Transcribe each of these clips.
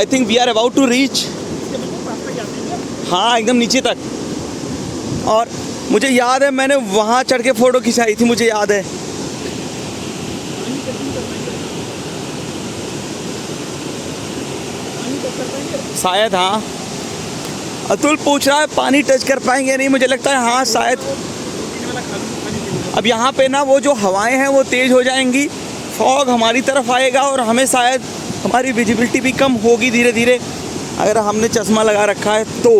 I think we are about to reach. हाँ एकदम नीचे तक। और मुझे याद है मैंने वहाँ चढ़ के फ़ोटो खिंचाई थी, मुझे याद है। शायद हाँ। अतुल पूछ रहा है पानी टच कर पाएंगे नहीं, मुझे लगता है हाँ शायद। अब यहाँ पे ना वो जो हवाएं हैं वो तेज़ हो जाएंगी, फॉग हमारी तरफ आएगा और हमें शायद हमारी विजिबिलिटी भी कम होगी धीरे धीरे, अगर हमने चश्मा लगा रखा है तो।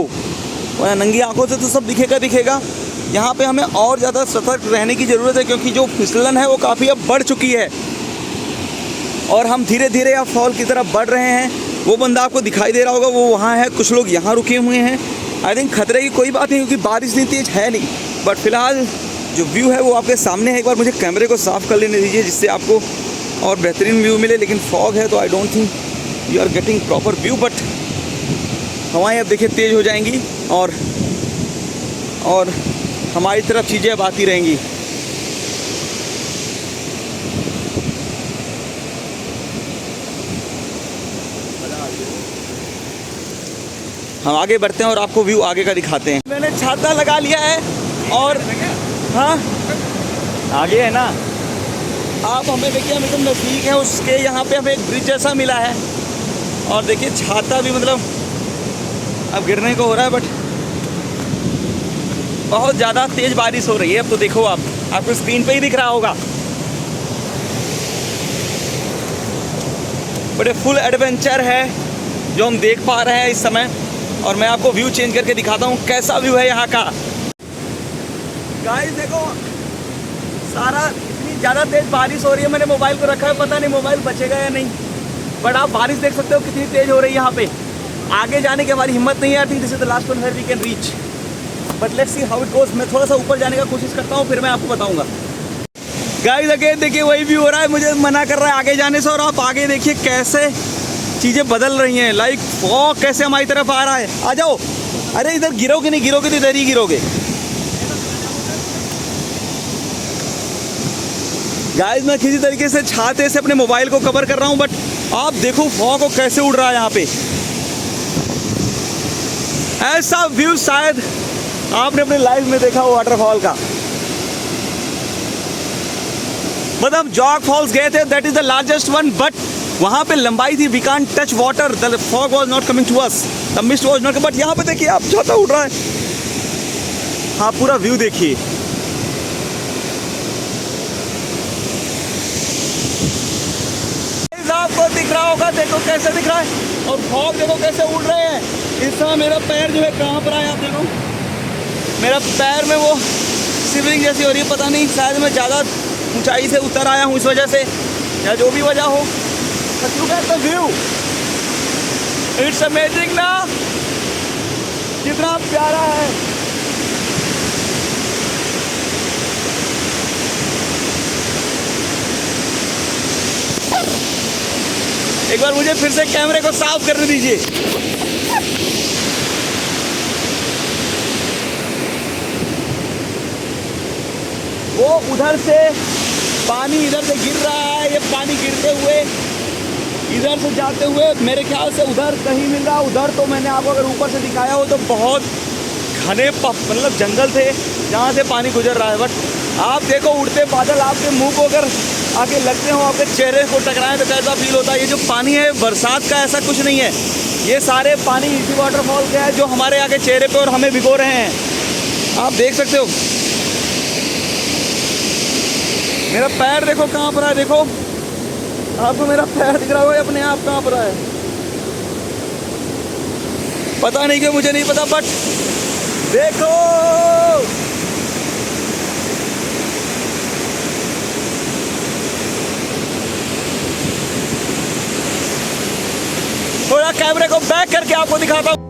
नंगी आंखों से तो सब दिखेगा। यहाँ पे हमें और ज़्यादा सतर्क रहने की ज़रूरत है, क्योंकि जो फिसलन है वो काफ़ी अब बढ़ चुकी है और हम धीरे धीरे अब फॉल की तरफ बढ़ रहे हैं। वो बंदा आपको दिखाई दे रहा होगा, वो वहाँ है, कुछ लोग यहाँ रुके हुए हैं। आई थिंक खतरे की कोई बात नहीं, क्योंकि बारिश इतनी तेज़ है नहीं, बट फिलहाल जो व्यू है वो आपके सामने है। एक बार मुझे कैमरे को साफ़ कर लेने दीजिए जिससे आपको और बेहतरीन व्यू मिले। लेकिन फॉग है तो I don't think you are getting proper view, but हवाएं अब देखिए तेज़ हो जाएंगी और हमारी तरफ चीज़ें अब आती रहेंगी। हम आगे बढ़ते हैं और आपको व्यू आगे का दिखाते हैं। मैंने छाता लगा लिया है और हाँ आगे है ना, आप हमें देखिए हम एकदम नज़दीक है उसके। यहाँ पे हमें एक ब्रिज जैसा मिला है और देखिए छाता भी मतलब अब गिरने को हो रहा है, बट बहुत ज़्यादा तेज़ बारिश हो रही है। अब तो देखो आपको स्क्रीन पे ही दिख रहा होगा। बड़े फुल एडवेंचर है जो हम देख पा रहे हैं इस समय, और मैं आपको व्यू चेंज करके दिखाता हूँ कैसा व्यू है यहाँ का। गाइस देखो सारा, इतनी ज़्यादा तेज़ बारिश हो रही है, मैंने मोबाइल को रखा है, पता नहीं मोबाइल बचेगा या नहीं, बट आप बारिश देख सकते हो कितनी तेज़ हो रही है यहाँ पे। आगे जाने की हमारी हिम्मत नहीं है। I think this is the last one where we can reach, but let's see how it goes. मैं थोड़ा सा ऊपर जाने का कोशिश करता हूँ, फिर मैं आपको बताऊँगा। गाइस अगेन देखिए वही व्यू हो रहा है, मुझे मना कर रहा है आगे जाने से, और आप आगे देखिए कैसे चीज़ें बदल रही हैं। लाइक फॉग कैसे हमारी तरफ आ रहा है। आ जाओ, अरे इधर गिरोगे नहीं, गिरोगे तो इधर ही गिरोगे। गाइस मैं किसी तरीके से छाते से अपने मोबाइल को कवर कर रहा हूँ, बट आप देखो फॉग को कैसे उड़ रहा है यहाँ पे। ऐसा व्यू शायद आपने अपने लाइफ में देखा हो वाटरफॉल का। मतलब हम जॉग फॉल्स गए थे, that is the largest one, but वहाँ पे लंबाई थी, we can't touch water, the fog was not coming to us, the mist was not. But यहाँ पे देखिए आप छाता उड़ रहा है। हाँ पूरा व्यू देखिए। आपको दिख रहा होगा, देखो कैसे दिख रहा है, और फॉग देखो कैसे उड़ रहे हैं। इस समय मेरा पैर जो है कहाँ पर आया, आप देखो मेरा पैर में वो शिवरिंग जैसी हो रही है, पता नहीं शायद मैं ज़्यादा ऊंचाई से उतर आया हूँ इस वजह से, या जो भी वजह हो। But look at the view, it's amazing ना, कितना प्यारा है। एक बार मुझे फिर से कैमरे को साफ करने दीजिए। वो उधर से पानी इधर से गिर रहा है, ये पानी गिरते हुए इधर से जाते हुए मेरे ख्याल से उधर कहीं मिल रहा। उधर तो मैंने आपको अगर ऊपर से दिखाया हो तो बहुत घने मतलब जंगल थे जहाँ से पानी गुजर रहा है। बट आप देखो उड़ते बादल आपके मुंह को अगर आके लगते हो, आपके चेहरे को टकराएं तो कैसा फील होता है। ये जो पानी है बरसात का ऐसा कुछ नहीं है, ये सारे पानी इसी वाटरफॉल के है जो हमारे आगे चेहरे पे और हमें भिगो रहे हैं। आप देख सकते हो मेरा पैर देखो कहाँ पर है, देखो आपको मेरा पैर दिख रहा होगा अपने आप कहाँ पर है, पता नहीं क्यों, मुझे नहीं पता, बट देखो थोड़ा कैमरे को बैक करके आपको दिखाता हूँ।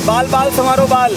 बाल बाल संवारो बाल।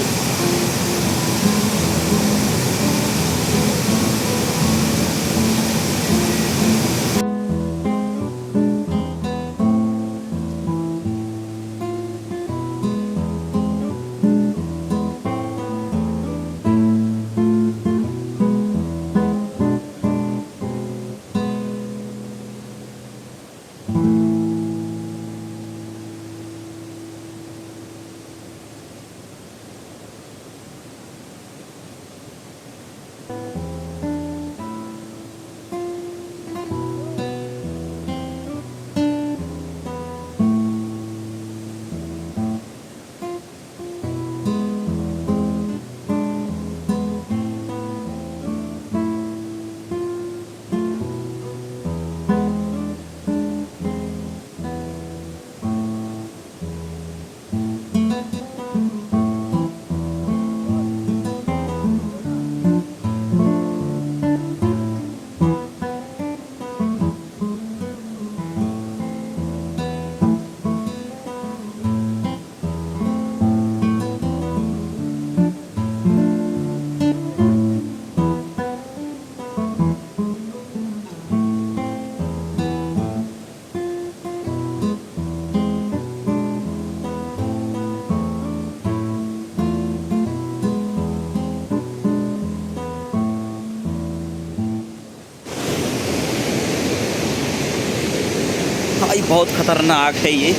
भाई बहुत ख़तरनाक है ये,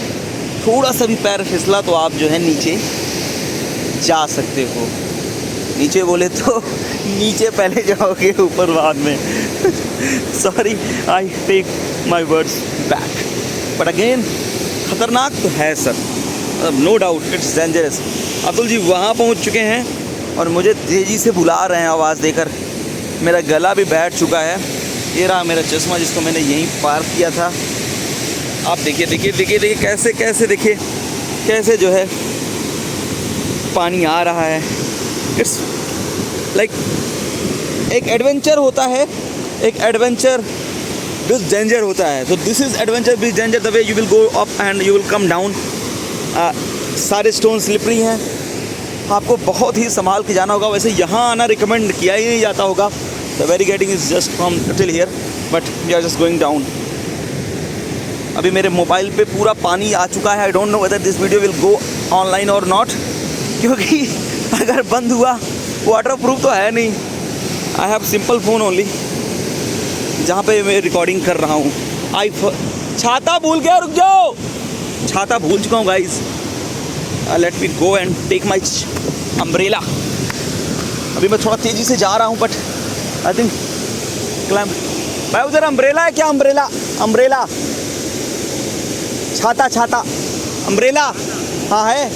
थोड़ा सा भी पैर फिसला तो आप जो है नीचे जा सकते हो। नीचे बोले तो नीचे पहले जाओगे, ऊपर बाद में। Sorry, I take my words back. But again ख़तरनाक तो है sir, no doubt it's dangerous. Atul ji वहाँ पहुँच चुके हैं और मुझे तेज़ी से बुला रहे हैं आवाज़ देकर। मेरा गला भी बैठ चुका है। ये रहा मेरा चश्मा जिसको मैंने यहीं पार्क किया था। आप देखिए देखिए देखिए देखिए कैसे कैसे देखिए कैसे जो है पानी आ रहा है। इट्स लाइक एक एडवेंचर होता है, एक एडवेंचर विद डेंजर होता है। तो this is adventure with danger, the way you will go up and you will come down. सारे स्टोन स्लिपरी हैं, आपको बहुत ही संभाल के जाना होगा। वैसे यहाँ आना रिकमेंड किया ही नहीं जाता होगा। The barricading is just from till here, but we are just going down. अभी मेरे मोबाइल पे पूरा पानी आ चुका है। I don't know whether this video will go online और नॉट, क्योंकि अगर बंद हुआ, वाटर प्रूफ तो है नहीं। I have simple phone only जहाँ पे मैं रिकॉर्डिंग कर रहा हूँ। छाता भूल गया, रुक जाओ, छाता भूल चुका हूँ guys. Let me go and take my umbrella. अभी मैं थोड़ा तेज़ी से जा रहा हूँ, बट आई थिंक क्लाइंब। भाई उधर अम्ब्रेला है क्या? अम्ब्रेला, अम्ब्रेला, छाता, छाता, अम्ब्रेला, हाँ है,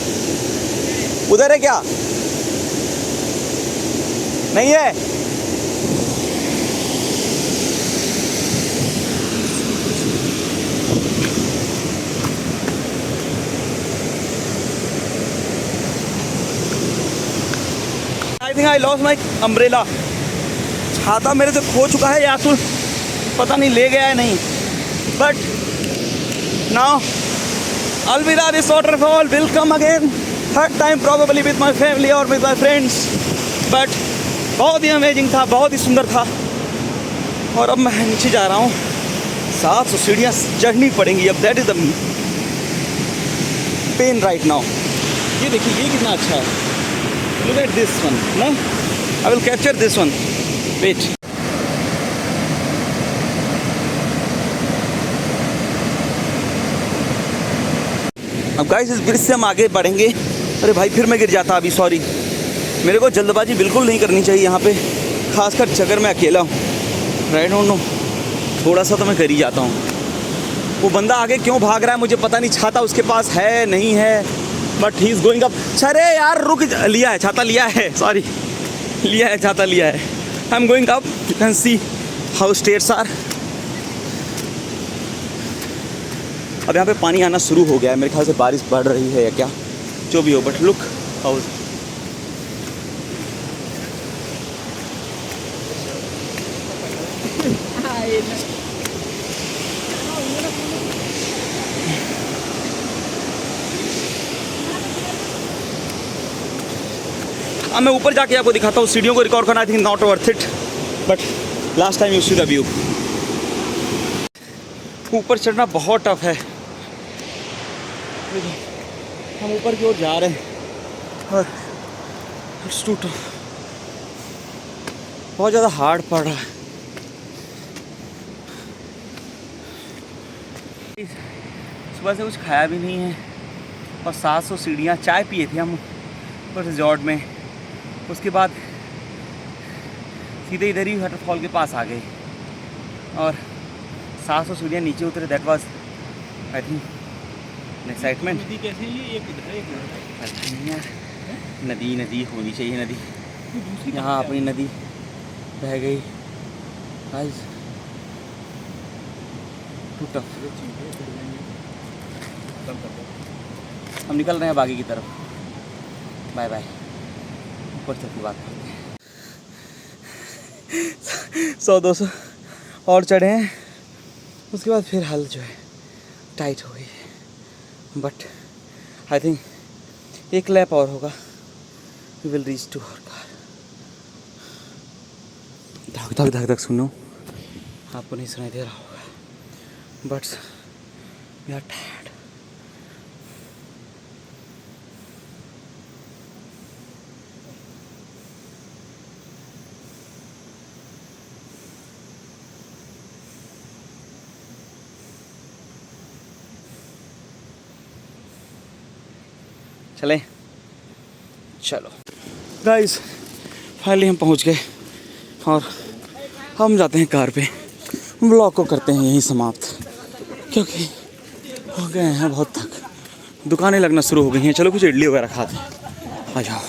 उधर है क्या? नहीं है? I think I lost my umbrella. छाता मेरे से खो चुका है या तो पता नहीं ले गया है नहीं, but now Alvida, this waterfall will come again, third time probably with my family or with my friends, but बहुत ही अमेजिंग था, बहुत ही सुंदर था। और अब मैं नीचे जा रहा हूँ, 700 सीढ़ियाँ चढ़नी पड़ेंगी अब। That is the pain right now. ये देखिए ये कितना अच्छा है। लुक एट दिस वन, ना I will capture this one, wait. अब गाइस इस ब्रिज से हम आगे बढ़ेंगे। अरे भाई फिर मैं गिर जाता अभी, सॉरी। मेरे को जल्दबाजी बिल्कुल नहीं करनी चाहिए यहाँ पे, खासकर अगर मैं अकेला हूँ। राइट डोंट नो, थोड़ा सा तो मैं कर ही जाता हूँ। वो बंदा आगे क्यों भाग रहा है मुझे पता नहीं। छाता उसके पास है नहीं है, but he is going up. अरे यार रुक, लिया है छाता, लिया है, सॉरी, लिया है छाता, लिया है। I am going up, you can see how stairs are. अब यहाँ पे पानी आना शुरू हो गया है, मेरे ख्याल से बारिश बढ़ रही है या क्या, जो भी हो, बट लुक हाउ। अब मैं ऊपर जाके आपको दिखाता हूँ। सीढ़ियों को रिकॉर्ड करना I think not worth it, but last time you see the view. ऊपर चढ़ना बहुत टफ है। हम ऊपर की ओर जा रहे हैं और इट्स टू टफ, बहुत ज़्यादा हार्ड पड़ रहा है। सुबह से कुछ खाया भी नहीं है और 700 सीढ़ियाँ, चाय पिए थे हम ऊपर रिजॉर्ट में, उसके बाद सीधे इधर ही वाटरफॉल के पास आ गए और 700 सीढ़ियाँ नीचे उतरे। That was I think excitement. नदी कैसे है ये? एक इधर है, एक उधर है। नदी नदी होनी चाहिए, नदी दूसरी यहाँ अपनी नदी बह गई। Guys too tough. हम निकल रहे हैं बागी की तरफ। Bye bye. ऊपर चल के बात करते हैं। 100-200 और चढ़े हैं, उसके बाद फिर हालत जो है टाइट हो गई है। बट आई थिंक एक लैप और होगा, we will reach to our car. धक धक धक धक सुनो, आपको नहीं सुनाई दे रहा होगा, बट वी आर टायर्ड। चलें, चलो गाइस, फाइनली हम पहुंच गए और हम जाते हैं कार पे। ब्लॉग को करते हैं यहीं समाप्त, क्योंकि हो गए हैं बहुत थक। दुकानें लगना शुरू हो गई हैं। चलो कुछ इडली वगैरह खाते हैं, आ जाओ।